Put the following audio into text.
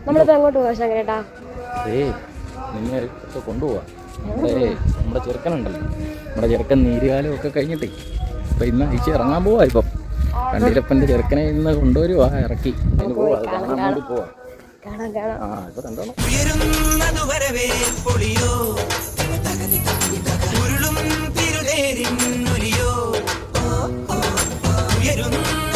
നമ്മളിപ്പോ എങ്ങോട്ട് പോവാ ശങ്കരേട്ടാ? നിന്നെ ഒക്കെ കൊണ്ടുപോവാ. നമ്മുടെ ചെറുക്കനുണ്ടല്ലോ, നമ്മുടെ ചെറുക്കൻ നീരുകാലം ഒക്കെ കഴിഞ്ഞിട്ടേ ഇപ്പം ഇന്ന് അയച്ച് ഇറങ്ങാൻ പോവാ. ഇപ്പം കണ്ടിലപ്പൻ്റെ ചെറുക്കനെ ഇന്ന് കൊണ്ടുവരുവാ, ഇറക്കി അതിന് പോവാ, അത് കാണാൻ വേണ്ടി പോവാ. ആ ഇപ്പൊ കണ്ടോണം. ഉരുളും തിരുതേരിൻ ഒലിയോ ഉയരുന്ന